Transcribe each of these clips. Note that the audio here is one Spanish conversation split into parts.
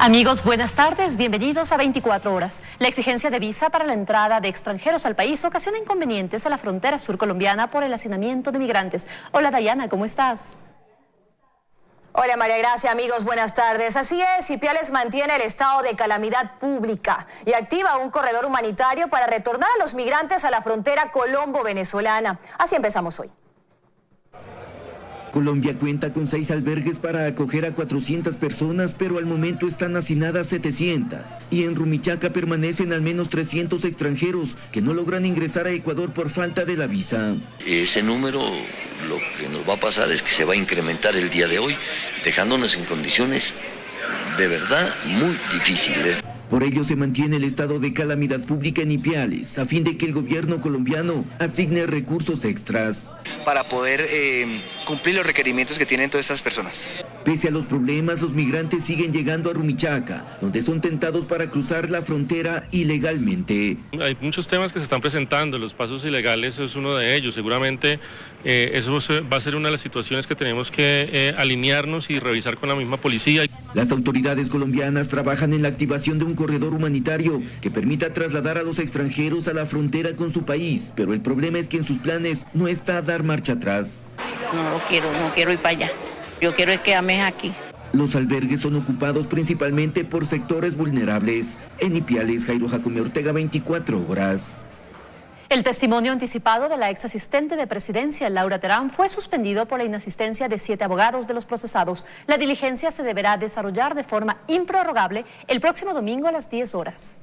Amigos, buenas tardes, bienvenidos a 24 horas. La exigencia de visa para la entrada de extranjeros al país ocasiona inconvenientes a la frontera sur colombiana por el hacinamiento de migrantes. Hola Dayana, ¿cómo estás? Hola María Gracia, amigos, buenas tardes. Así es, Ipiales mantiene el estado de calamidad pública y activa un corredor humanitario para retornar a los migrantes a la frontera colombo-venezolana. Así empezamos hoy. Colombia cuenta con 6 albergues para acoger a 400 personas, pero al momento están hacinadas 700. Y en Rumichaca permanecen al menos 300 extranjeros que no logran ingresar a Ecuador por falta de la visa. Ese número, lo que nos va a pasar es que se va a incrementar el día de hoy, dejándonos en condiciones de verdad muy difíciles. Por ello se mantiene el estado de calamidad pública en Ipiales, a fin de que el gobierno colombiano asigne recursos extras para poder cumplir los requerimientos que tienen todas estas personas. Pese a los problemas, los migrantes siguen llegando a Rumichaca, donde son tentados para cruzar la frontera ilegalmente. Hay muchos temas que se están presentando, los pasos ilegales es uno de ellos. Seguramente eso va a ser una de las situaciones que tenemos que alinearnos y revisar con la misma policía. Las autoridades colombianas trabajan en la activación de un corredor humanitario que permita trasladar a los extranjeros a la frontera con su país, pero el problema es que en sus planes no está dar marcha atrás. No quiero ir para allá. Yo quiero quedarme aquí. Los albergues son ocupados principalmente por sectores vulnerables. En Ipiales, Jairo Jacome Ortega, 24 horas. El testimonio anticipado de la ex asistente de presidencia, Laura Terán, fue suspendido por la inasistencia de 7 abogados de los procesados. La diligencia se deberá desarrollar de forma improrrogable el próximo domingo a las 10 horas.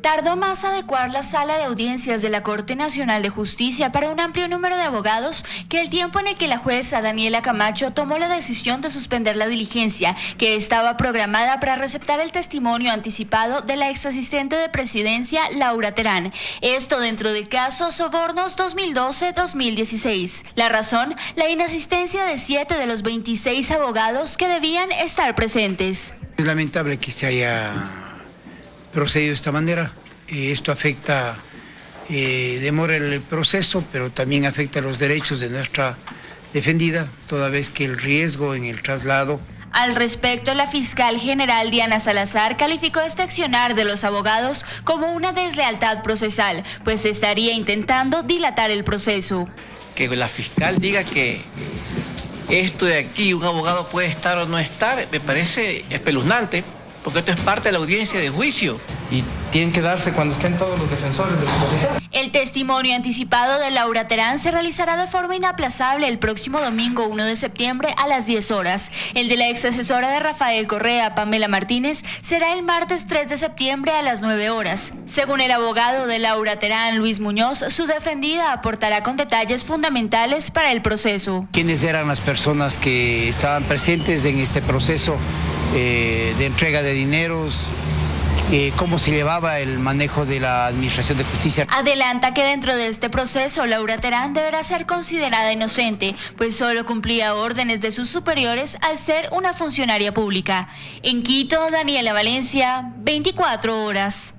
Tardó más adecuar la sala de audiencias de la Corte Nacional de Justicia para un amplio número de abogados que el tiempo en el que la jueza Daniela Camacho tomó la decisión de suspender la diligencia que estaba programada para receptar el testimonio anticipado de la ex asistente de presidencia Laura Terán. Esto dentro del caso Sobornos 2012-2016. La razón, la inasistencia de 7 de los 26 abogados que debían estar presentes. Es lamentable que se haya procedido de esta manera. Esto afecta, demora el proceso, pero también afecta los derechos de nuestra defendida, toda vez que el riesgo en el traslado. Al respecto, la fiscal general Diana Salazar calificó este accionar de los abogados como una deslealtad procesal, pues estaría intentando dilatar el proceso. Que la fiscal diga que esto de aquí, un abogado puede estar o no estar, me parece espeluznante, porque esto es parte de la audiencia de juicio. Y tienen que darse cuando estén todos los defensores de su posición. El testimonio anticipado de Laura Terán se realizará de forma inaplazable el próximo domingo 1 de septiembre a las 10 horas. El de la ex asesora de Rafael Correa, Pamela Martínez, será el martes 3 de septiembre a las 9 horas. Según el abogado de Laura Terán, Luis Muñoz, su defendida aportará con detalles fundamentales para el proceso. ¿Quiénes eran las personas que estaban presentes en este proceso de entrega de dineros? ¿Cómo se llevaba el manejo de la Administración de Justicia? Adelanta que dentro de este proceso Laura Terán deberá ser considerada inocente, pues solo cumplía órdenes de sus superiores al ser una funcionaria pública. En Quito, Daniela Valencia, 24 horas.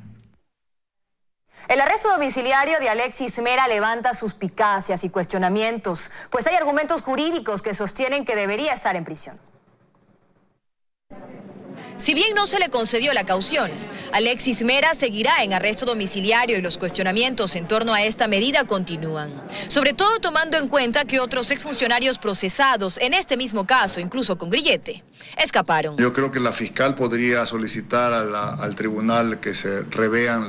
El arresto domiciliario de Alexis Mera levanta suspicacias y cuestionamientos, pues hay argumentos jurídicos que sostienen que debería estar en prisión. Si bien no se le concedió la caución, Alexis Mera seguirá en arresto domiciliario y los cuestionamientos en torno a esta medida continúan. Sobre todo tomando en cuenta que otros exfuncionarios procesados en este mismo caso, incluso con grillete, escaparon. Yo creo que la fiscal podría solicitar al tribunal que se revean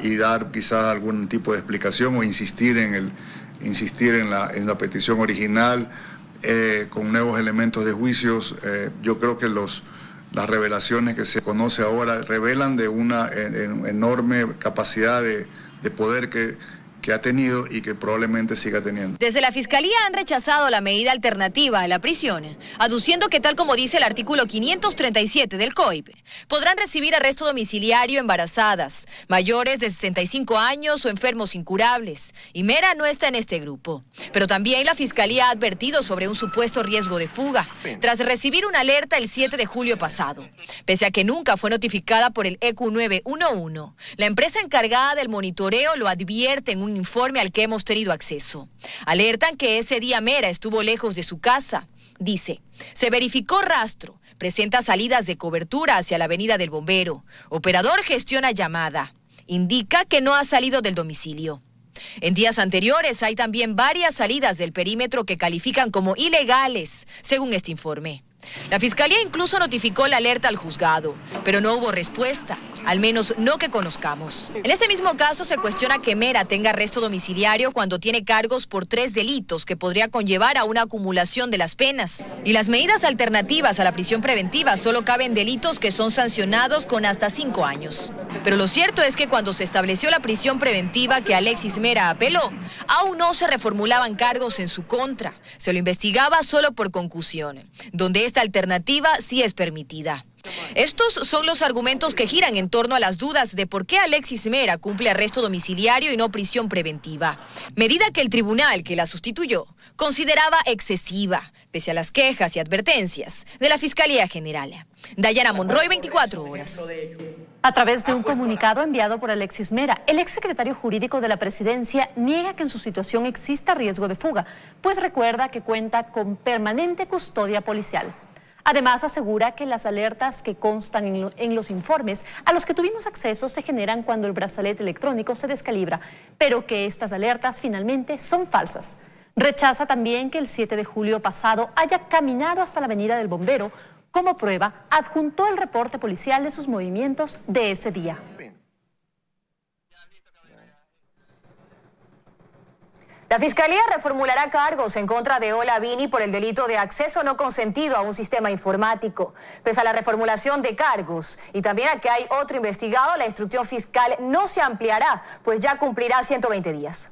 y dar quizás algún tipo de explicación o insistir en la petición original con nuevos elementos de juicios. Yo creo que las revelaciones que se conoce ahora revelan de una enorme capacidad de poder que ha tenido y que probablemente siga teniendo. Desde la Fiscalía han rechazado la medida alternativa a la prisión, aduciendo que tal como dice el artículo 537 del COIP, podrán recibir arresto domiciliario embarazadas, mayores de 65 años o enfermos incurables, y Mera no está en este grupo. Pero también la Fiscalía ha advertido sobre un supuesto riesgo de fuga, tras recibir una alerta el 7 de julio pasado. Pese a que nunca fue notificada por el EQ 911, la empresa encargada del monitoreo lo advierte en una un informe al que hemos tenido acceso. Alertan que ese día Mera estuvo lejos de su casa. Dice, se verificó rastro, presenta salidas de cobertura hacia la avenida del Bombero. Operador gestiona llamada. Indica que no ha salido del domicilio. En días anteriores hay también varias salidas del perímetro que califican como ilegales, según este informe. La Fiscalía incluso notificó la alerta al juzgado, pero no hubo respuesta, al menos no que conozcamos. En este mismo caso se cuestiona que Mera tenga arresto domiciliario cuando tiene cargos por 3 delitos que podría conllevar a una acumulación de las penas. Y las medidas alternativas a la prisión preventiva solo caben delitos que son sancionados con hasta 5 años. Pero lo cierto es que cuando se estableció la prisión preventiva que Alexis Mera apeló, aún no se reformulaban cargos en su contra. Se lo investigaba solo por concusión, donde esta alternativa sí es permitida. Estos son los argumentos que giran en torno a las dudas de por qué Alexis Mera cumple arresto domiciliario y no prisión preventiva, medida que el tribunal que la sustituyó consideraba excesiva, pese a las quejas y advertencias de la Fiscalía General. Dayana Monroy, 24 horas. A través de un comunicado enviado por Alexis Mera, el exsecretario jurídico de la presidencia niega que en su situación exista riesgo de fuga, pues recuerda que cuenta con permanente custodia policial. Además, asegura que las alertas que constan en los informes a los que tuvimos acceso se generan cuando el brazalete electrónico se descalibra, pero que estas alertas finalmente son falsas. Rechaza también que el 7 de julio pasado haya caminado hasta la avenida del Bombero. Como prueba, adjuntó el reporte policial de sus movimientos de ese día. La Fiscalía reformulará cargos en contra de Ola Vini por el delito de acceso no consentido a un sistema informático. Pese a la reformulación de cargos y también a que hay otro investigado, la instrucción fiscal no se ampliará, pues ya cumplirá 120 días.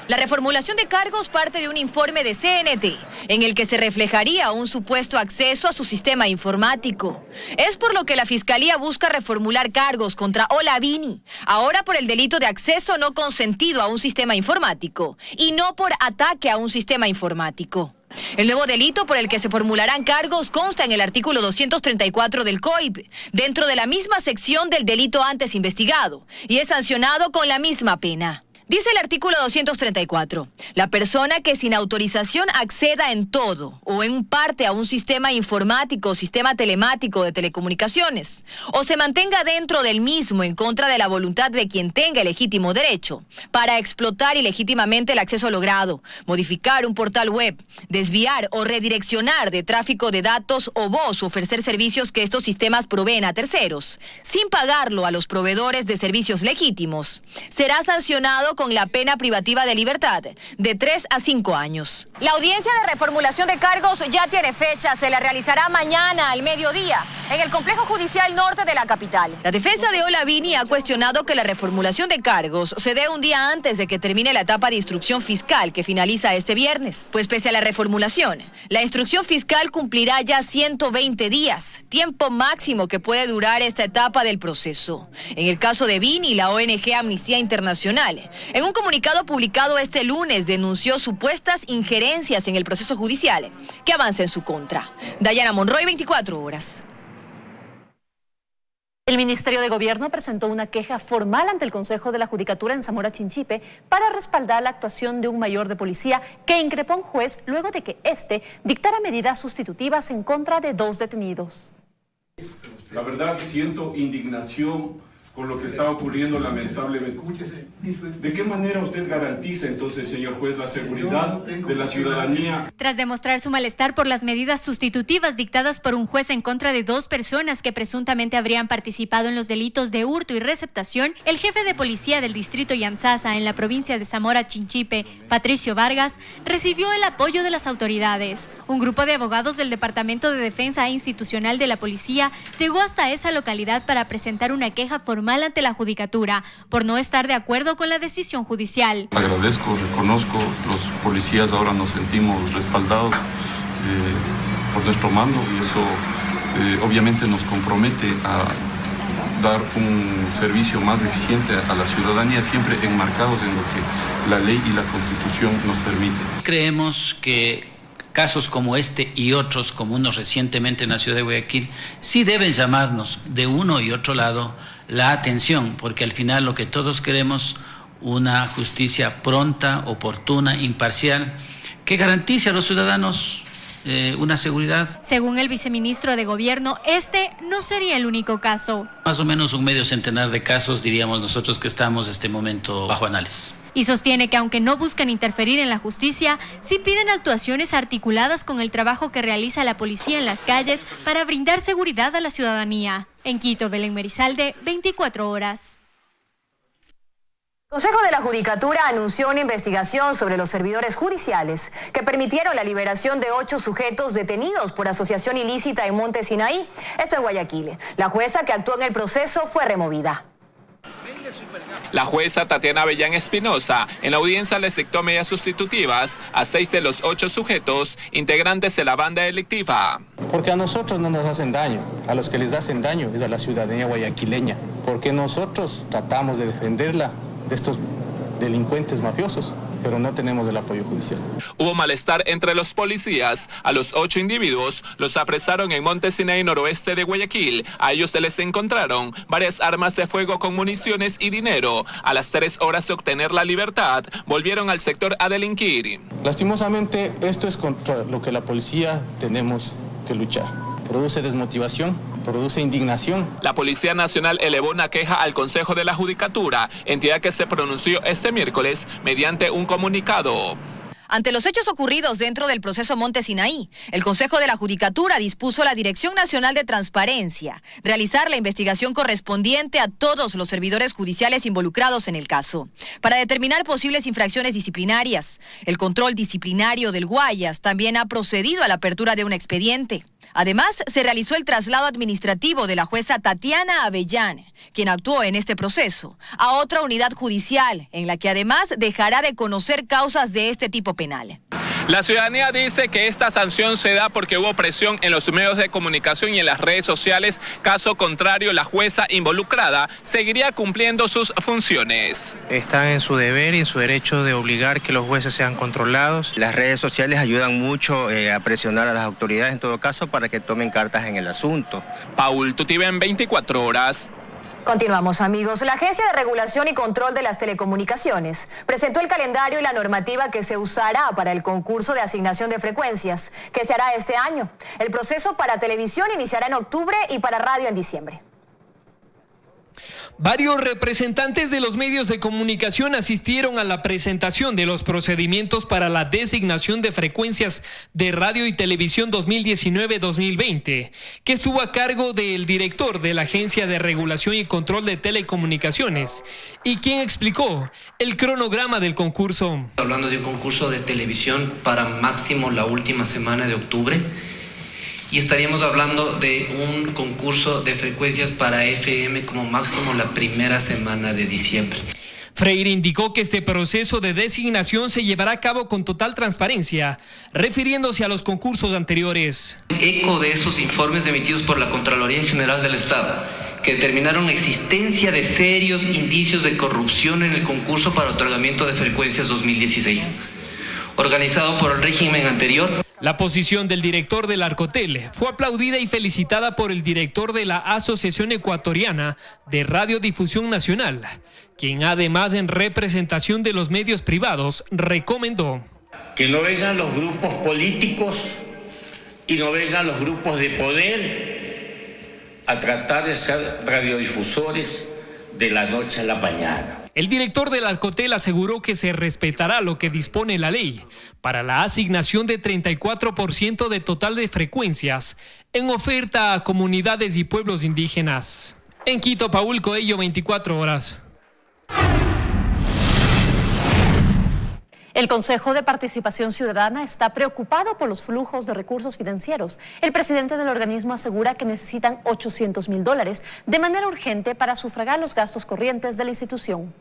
La reformulación de cargos parte de un informe de CNT, en el que se reflejaría un supuesto acceso a su sistema informático. Es por lo que la Fiscalía busca reformular cargos contra Ola Vini, ahora por el delito de acceso no consentido a un sistema informático, y no por ataque a un sistema informático. El nuevo delito por el que se formularán cargos consta en el artículo 234 del COIP, dentro de la misma sección del delito antes investigado, y es sancionado con la misma pena. Dice el artículo 234, la persona que sin autorización acceda en todo o en parte a un sistema informático o sistema telemático de telecomunicaciones, o se mantenga dentro del mismo en contra de la voluntad de quien tenga el legítimo derecho, para explotar ilegítimamente el acceso logrado, modificar un portal web, desviar o redireccionar de tráfico de datos o voz o ofrecer servicios que estos sistemas proveen a terceros, sin pagarlo a los proveedores de servicios legítimos, será sancionado con la pena privativa de libertad de 3 a 5 años. La audiencia de reformulación de cargos ya tiene fecha, se la realizará mañana al mediodía en el Complejo Judicial Norte de la capital. La defensa de Ola Vini ha cuestionado que la reformulación de cargos se dé un día antes de que termine la etapa de instrucción fiscal que finaliza este viernes, pues pese a la reformulación, la instrucción fiscal cumplirá ya 120 días, tiempo máximo que puede durar esta etapa del proceso. En el caso de Vini, la ONG Amnistía Internacional, en un comunicado publicado este lunes, denunció supuestas injerencias en el proceso judicial que avanza en su contra. Dayana Monroy, 24 horas. El Ministerio de Gobierno presentó una queja formal ante el Consejo de la Judicatura en Zamora Chinchipe para respaldar la actuación de un mayor de policía que increpó a un juez luego de que éste dictara medidas sustitutivas en contra de 2 detenidos. La verdad, siento indignación con lo que está ocurriendo lamentablemente. ¿De qué manera usted garantiza entonces, señor juez, la seguridad de la ciudadanía? Tras demostrar su malestar por las medidas sustitutivas dictadas por un juez en contra de 2 personas que presuntamente habrían participado en los delitos de hurto y receptación, el jefe de policía del distrito Yanzasa en la provincia de Zamora Chinchipe, Patricio Vargas, recibió el apoyo de las autoridades. Un grupo de abogados del Departamento de Defensa Institucional de la Policía llegó hasta esa localidad para presentar una queja formal ante la Judicatura por no estar de acuerdo con la decisión judicial. Agradezco, reconozco, los policías ahora nos sentimos respaldados por nuestro mando y eso obviamente nos compromete a dar un servicio más eficiente a la ciudadanía, siempre enmarcados en lo que la ley y la Constitución nos permiten. Creemos que casos como este y otros, como uno recientemente en la ciudad de Guayaquil, sí deben llamarnos de uno y otro lado la atención, porque al final lo que todos queremos, una justicia pronta, oportuna, imparcial, que garantice a los ciudadanos una seguridad. Según el viceministro de Gobierno, este no sería el único caso. Más o menos un medio centenar de casos, diríamos nosotros, que estamos en este momento bajo análisis. Y sostiene que aunque no buscan interferir en la justicia, sí piden actuaciones articuladas con el trabajo que realiza la policía en las calles para brindar seguridad a la ciudadanía. En Quito, Belén Merizalde, 24 horas. El Consejo de la Judicatura anunció una investigación sobre los servidores judiciales que permitieron la liberación de 8 sujetos detenidos por asociación ilícita en Monte Sinaí, esto en Guayaquil. La jueza que actuó en el proceso fue removida. La jueza Tatiana Avellán Espinosa en la audiencia les dictó medidas sustitutivas a 6 de los 8 sujetos integrantes de la banda delictiva. Porque a nosotros no nos hacen daño, a los que les hacen daño es a la ciudadanía guayaquileña, porque nosotros tratamos de defenderla de estos delincuentes mafiosos, pero no tenemos el apoyo judicial. Hubo malestar entre los policías. A los 8 individuos los apresaron en Monte Sinaí, noroeste de Guayaquil. A ellos se les encontraron varias armas de fuego con municiones y dinero. A las 3 horas de obtener la libertad, volvieron al sector a delinquir. Lastimosamente, esto es contra lo que la policía tenemos que luchar. Produce desmotivación, produce indignación. La Policía Nacional elevó una queja al Consejo de la Judicatura, entidad que se pronunció este miércoles mediante un comunicado. Ante los hechos ocurridos dentro del proceso Monte Sinaí, el Consejo de la Judicatura dispuso a la Dirección Nacional de Transparencia realizar la investigación correspondiente a todos los servidores judiciales involucrados en el caso, para determinar posibles infracciones disciplinarias. El control disciplinario del Guayas también ha procedido a la apertura de un expediente. Además, se realizó el traslado administrativo de la jueza Tatiana Avellán, quien actuó en este proceso, a otra unidad judicial, en la que además dejará de conocer causas de este tipo penal. La ciudadanía dice que esta sanción se da porque hubo presión en los medios de comunicación y en las redes sociales. Caso contrario, la jueza involucrada seguiría cumpliendo sus funciones. Están en su deber y en su derecho de obligar que los jueces sean controlados. Las redes sociales ayudan mucho a presionar a las autoridades, en todo caso, para que tomen cartas en el asunto. Paul Tutiven, 24 horas. Continuamos, amigos. La Agencia de Regulación y Control de las Telecomunicaciones presentó el calendario y la normativa que se usará para el concurso de asignación de frecuencias, que se hará este año. El proceso para televisión iniciará en octubre y para radio en diciembre. Varios representantes de los medios de comunicación asistieron a la presentación de los procedimientos para la designación de frecuencias de radio y televisión 2019-2020, que estuvo a cargo del director de la Agencia de Regulación y Control de Telecomunicaciones, y quien explicó el cronograma del concurso. Hablando de un concurso de televisión para máximo la última semana de octubre. Y estaríamos hablando de un concurso de frecuencias para FM como máximo la primera semana de diciembre. Freire indicó que este proceso de designación se llevará a cabo con total transparencia, refiriéndose a los concursos anteriores. Eco de esos informes emitidos por la Contraloría General del Estado, que determinaron la existencia de serios indicios de corrupción en el concurso para otorgamiento de frecuencias 2016, organizado por el régimen anterior. La posición del director del Arcotel fue aplaudida y felicitada por el director de la Asociación Ecuatoriana de Radiodifusión Nacional, quien además en representación de los medios privados recomendó que no vengan los grupos políticos y no vengan los grupos de poder a tratar de ser radiodifusores de la noche a la mañana. El director del Arcotel aseguró que se respetará lo que dispone la ley para la asignación de 34% de total de frecuencias en oferta a comunidades y pueblos indígenas. En Quito, Paul Coello, 24 horas. El Consejo de Participación Ciudadana está preocupado por los flujos de recursos financieros. El presidente del organismo asegura que necesitan $800.000 de manera urgente para sufragar los gastos corrientes de la institución.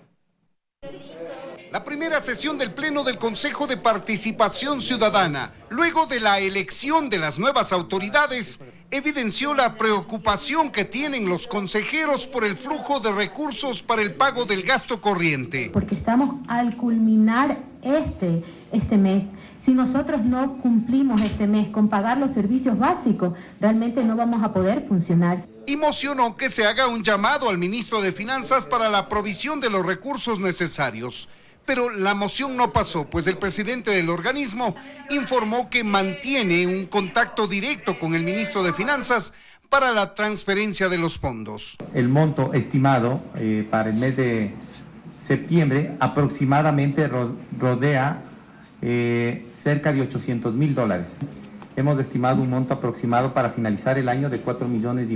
La primera sesión del Pleno del Consejo de Participación Ciudadana, luego de la elección de las nuevas autoridades, evidenció la preocupación que tienen los consejeros por el flujo de recursos para el pago del gasto corriente. Porque estamos al culminar este mes. Si nosotros no cumplimos este mes con pagar los servicios básicos, realmente no vamos a poder funcionar. y mocionó que se haga un llamado al ministro de Finanzas para la provisión de los recursos necesarios. Pero la moción no pasó, pues el presidente del organismo informó que mantiene un contacto directo con el ministro de Finanzas para la transferencia de los fondos. El monto estimado para el mes de septiembre aproximadamente rodea cerca de $800,000. Hemos estimado un monto aproximado para finalizar el año de 4,5 millones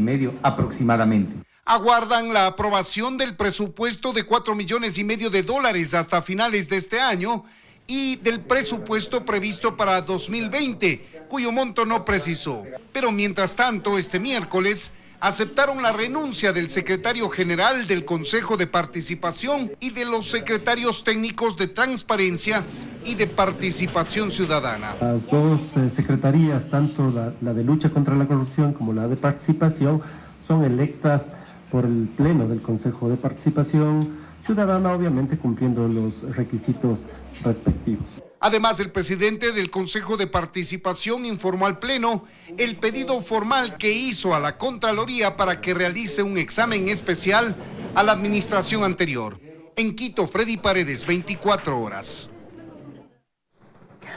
aproximadamente. Aguardan la aprobación del presupuesto de $4,5 millones hasta finales de este año y del presupuesto previsto para 2020, cuyo monto no precisó. Pero mientras tanto, este miércoles aceptaron la renuncia del secretario general del Consejo de Participación y de los secretarios técnicos de Transparencia y de Participación Ciudadana. Las dos secretarías, tanto la de lucha contra la corrupción como la de participación, son electas por el Pleno del Consejo de Participación Ciudadana, obviamente cumpliendo los requisitos respectivos. Además, el presidente del Consejo de Participación informó al Pleno el pedido formal que hizo a la Contraloría para que realice un examen especial a la administración anterior. En Quito, Freddy Paredes, 24 horas.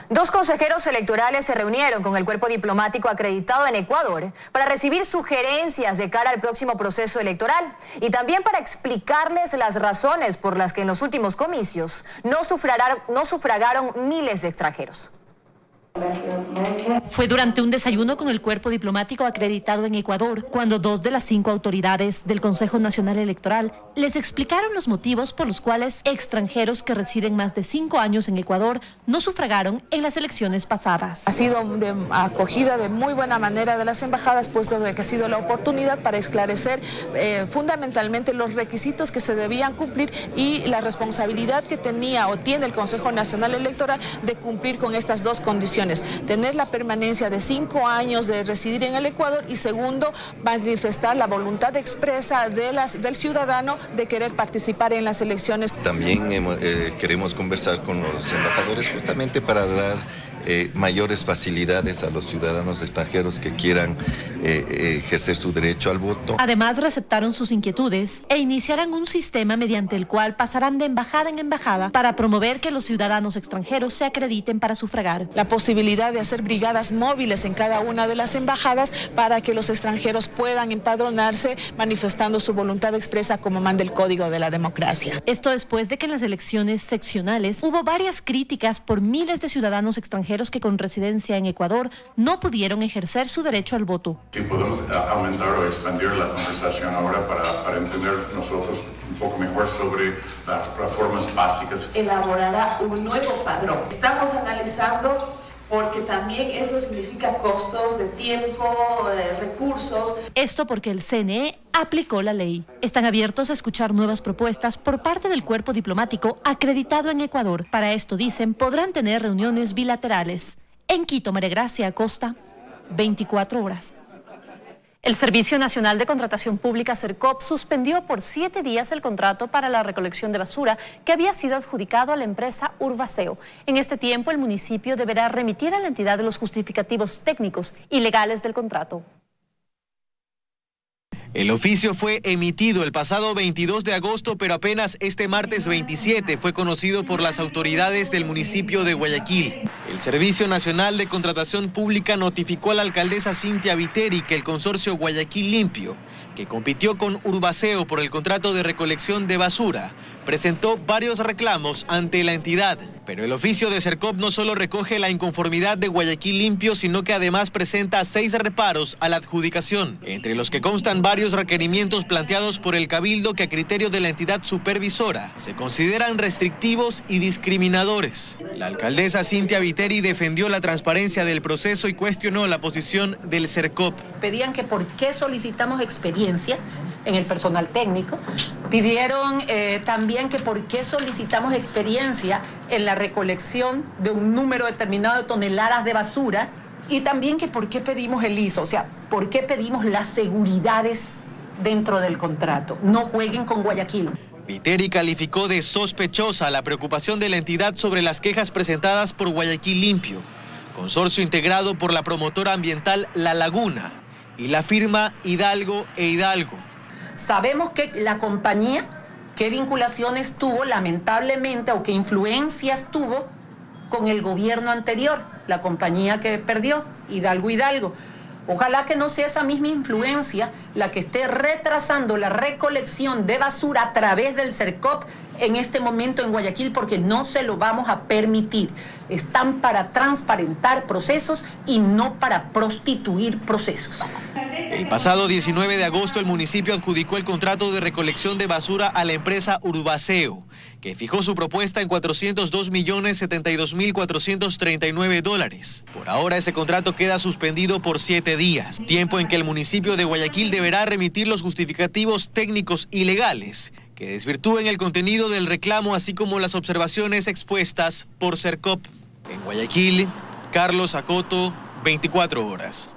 2 consejeros electorales se reunieron con el cuerpo diplomático acreditado en Ecuador para recibir sugerencias de cara al próximo proceso electoral y también para explicarles las razones por las que en los últimos comicios no sufragaron miles de extranjeros. Fue durante un desayuno con el cuerpo diplomático acreditado en Ecuador cuando 2 de las 5 autoridades del Consejo Nacional Electoral les explicaron los motivos por los cuales extranjeros que residen más de 5 años en Ecuador no sufragaron en las elecciones pasadas. Ha sido de acogida de muy buena manera de las embajadas, puesto que ha sido la oportunidad para esclarecer fundamentalmente los requisitos que se debían cumplir y la responsabilidad que tenía o tiene el Consejo Nacional Electoral de cumplir con estas 2 condiciones. Tener la permanencia de 5 años de residir en el Ecuador y segundo, manifestar la voluntad expresa del ciudadano de querer participar en las elecciones. También queremos conversar con los embajadores justamente para dar mayores facilidades a los ciudadanos extranjeros que quieran ejercer su derecho al voto. Además, receptaron sus inquietudes e iniciarán un sistema mediante el cual pasarán de embajada en embajada para promover que los ciudadanos extranjeros se acrediten para sufragar. La posibilidad de hacer brigadas móviles en cada una de las embajadas para que los extranjeros puedan empadronarse manifestando su voluntad expresa como manda el Código de la Democracia. Esto después de que en las elecciones seccionales hubo varias críticas por miles de ciudadanos extranjeros que con residencia en Ecuador no pudieron ejercer su derecho al voto. Si podemos aumentar o expandir la conversación ahora para entender nosotros un poco mejor sobre las reformas básicas. Elaborará un nuevo padrón. Estamos analizando porque también eso significa costos de tiempo, de recursos. Esto porque el CNE aplicó la ley. Están abiertos a escuchar nuevas propuestas por parte del cuerpo diplomático acreditado en Ecuador. Para esto, dicen, podrán tener reuniones bilaterales. En Quito, María Gracia Acosta, 24 horas. El Servicio Nacional de Contratación Pública, SERCOP, suspendió por 7 días el contrato para la recolección de basura que había sido adjudicado a la empresa Urbaceo. En este tiempo, el municipio deberá remitir a la entidad los justificativos técnicos y legales del contrato. El oficio fue emitido el pasado 22 de agosto, pero apenas este martes 27 fue conocido por las autoridades del municipio de Guayaquil. El Servicio Nacional de Contratación Pública notificó a la alcaldesa Cintia Viteri que el consorcio Guayaquil Limpio, que compitió con Urbaceo por el contrato de recolección de basura, presentó varios reclamos ante la entidad. Pero el oficio de SERCOP no solo recoge la inconformidad de Guayaquil Limpio, sino que además presenta 6 reparos a la adjudicación, entre los que constan varios requerimientos planteados por el Cabildo que a criterio de la entidad supervisora se consideran restrictivos y discriminadores. La alcaldesa Cintia Viteri defendió la transparencia del proceso y cuestionó la posición del SERCOP. Pedían que por qué solicitamos experiencia en el personal técnico, pidieron también que por qué solicitamos experiencia en la recolección de un número determinado de toneladas de basura y también que por qué pedimos el ISO, o sea, por qué pedimos las seguridades dentro del contrato. No jueguen con Guayaquil. Viteri calificó de sospechosa la preocupación de la entidad sobre las quejas presentadas por Guayaquil Limpio, consorcio integrado por la promotora ambiental La Laguna, y la firma Hidalgo e Hidalgo. Sabemos que la compañía, qué vinculaciones tuvo, lamentablemente, o qué influencias tuvo con el gobierno anterior, la compañía que perdió, Hidalgo. Ojalá que no sea esa misma influencia la que esté retrasando la recolección de basura a través del CERCOP en este momento en Guayaquil, porque no se lo vamos a permitir. Están para transparentar procesos y no para prostituir procesos. El pasado 19 de agosto el municipio adjudicó el contrato de recolección de basura a la empresa Urbaceo, que fijó su propuesta en $402.072.439. Por ahora ese contrato queda suspendido por 7 días, tiempo en que el municipio de Guayaquil deberá remitir los justificativos técnicos y legales que desvirtúen el contenido del reclamo, así como las observaciones expuestas por CERCOP. En Guayaquil, Carlos Acoto, 24 horas.